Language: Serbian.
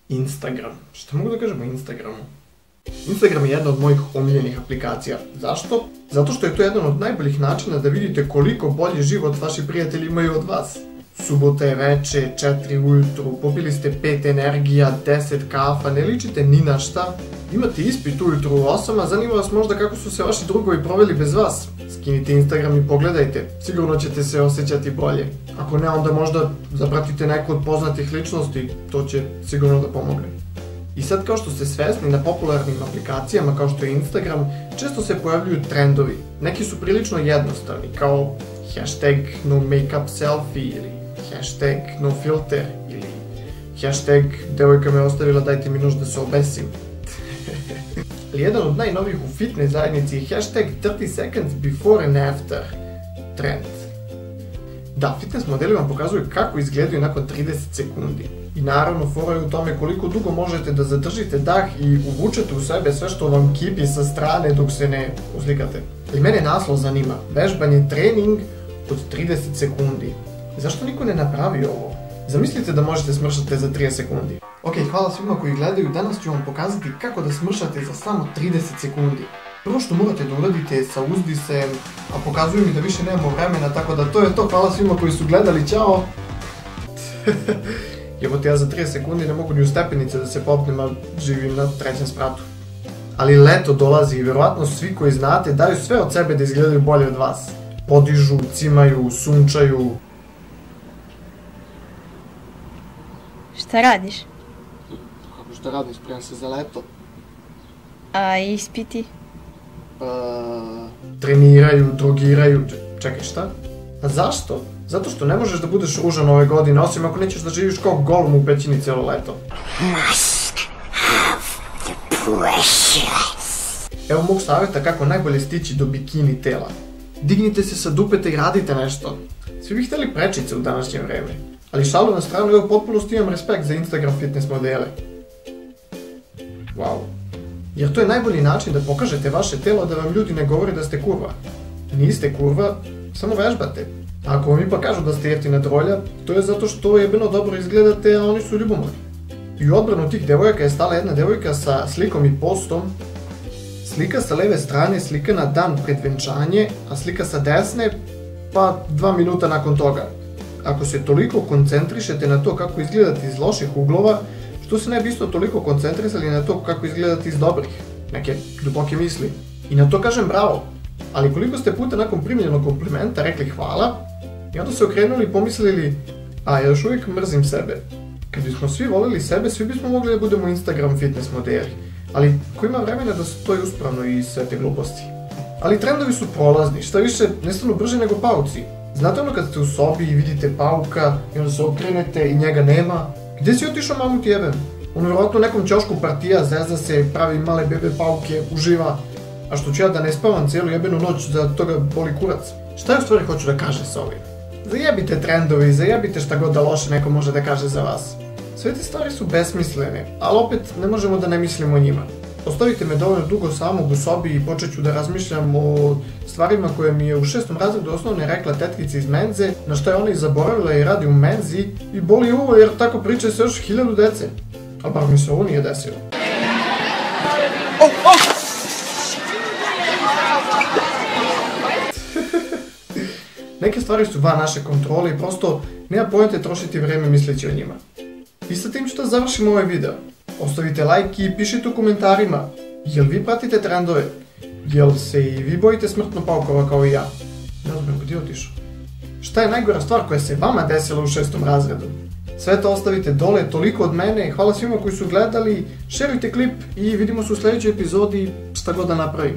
Instagram. Šta mogu da kažem o Instagramu? Instagram je jedna od mojih omiljenih aplikacija. Zašto? Zato što je to jedan od najboljih načina da vidite koliko bolji život vaši prijatelji imaju od vas. Subota je veče, 4 ujutru, popili ste 5 energija, 10 kafa, ne ličite ni na šta. Imate ispit ujutru u 8, a zanima vas možda kako su se vaši drugovi proveli bez vas. Skinite Instagram i pogledajte, sigurno ćete se osjećati bolje. Ako ne, onda možda zapratite neku od poznatih ličnosti, to će sigurno da pomogne. I sad, kao što ste svesni, na popularnim aplikacijama kao što je Instagram, često se pojavljuju trendovi. Neki su prilično jednostavni, kao hashtag no makeup selfie ili hashtag no filter ili hashtag devojka me ostavila, dajte mi nož da se obesim. Ali jedan od najnovijih u fitness zajednici je hashtag 30 seconds before and after trend. Da, fitness modeli vam pokazuju kako izgledaju nakon 30 sekundi. I naravno, fora je u tome koliko dugo možete da zadržite dah i uvučete u sebe sve što vam kipi sa strane dok se ne uslikate. Ali mene naslov zanima, vežbanje trening od 30 sekundi. Zašto niko ne napravi ovo? Zamislite da možete smršati za 30 sekundi. Ok, hvala svima koji gledaju, danas ću vam pokazati kako da smršate za samo 30 sekundi. Prvo što morate da uradite je sa uzdisajem, a pokazuju mi da više nemamo vremena, tako da to je to, hvala svima koji su gledali, ćao! Jebote, ja za 30 sekundi ne mogu ni u stepenice da se popnem, a živim na 3. spratu. Ali leto dolazi i verovatno svi koji znate daju sve od sebe da izgledaju bolje od vas. Podižu, cimaju, sunčaju. Šta radiš? Kako šta radim, spremam se za leto. A ispiti? Treniraju, drogiraju, čekaj šta? A zašto? Zato što ne možeš da budeš ružan ove godine, osim ako nećeš da živiš kao golum u pećini cijelo leto. Evo mog savjeta kako najbolje stići do bikini tela. Dignite se sa dupeta i radite nešto. Svi bi htjeli prečice u današnje vreme. Ali šalu na stranu, evo potpuno imam respekt za Instagram fitness modele. Wow. Jer to je najbolji način da pokažete vaše telo da vam ljudi ne govore da ste kurva. Niste kurva, samo vežbate. A ako vam ipak kažu da ste jeftina drolja, to je zato što jebeno dobro izgledate, a oni su ljubomorni. I u odbranu tih devojaka je stala jedna devojka sa slikom i postom. Slika sa leve strane slika na dan pred venčanje, a slika sa desne pa 2 minuta nakon toga. Ako se toliko koncentrišete na to kako izgledate iz loših uglova, što se ne bi isto toliko koncentrisali na to kako izgledate iz dobrih, neke duboke misli. I na to kažem bravo, ali koliko ste puta nakon primljenog komplimenta rekli hvala i onda se okrenuli i pomislili, a ja još uvijek mrzim sebe. Kad bismo svi volili sebe, svi bismo mogli da budemo Instagram fitness modeli, ali ko ima vremena da stoji uspravno i sve te gluposti. Ali trendovi su prolazni, šta više, nestanu brže nego pauci. Znate ono kad ste u sobi i vidite pauka i onda se okrenete i njega nema? Gdje si otišao, mamu ti jebem? On vjerojatno u nekom ćošku partija, zezda se, pravi male bebe pauke, uživa. A što ću ja da ne spavam cijelu jebenu noć, za toga boli kurac. Šta je u stvari hoću da kažem sa ovim? Zajebite trendovi, zajebite šta god da loše neko može da kaže za vas. Sve te stvari su besmislene, ali opet ne možemo da ne mislimo o njima. Ostavite me dovoljno dugo samog u sobi i počet ću da razmišljam o stvarima koje mi je u 6. razredu osnovne rekla tetkica iz menze, na što je ona i zaboravila i radi u menzi i boli uvo jer tako priča se još 1000 dece. Ali bar mi se ovo nije desilo. Neke stvari su van naše kontrole i prosto nema pojente trošiti vreme misleći o njima. I sa tim ću da završim ovaj video. Ostavite like i pišite u komentarima, jel vi pratite trendove? Jel se i vi bojite smrtno paukova kao i ja? Ne znam, gdje otišao? Šta je najgora stvar koja se vama desila u 6. razredu? Sve to ostavite dole, toliko od mene, hvala svima koji su gledali, šerujte klip i vidimo se u sljedećoj epizodi šta god da napravim.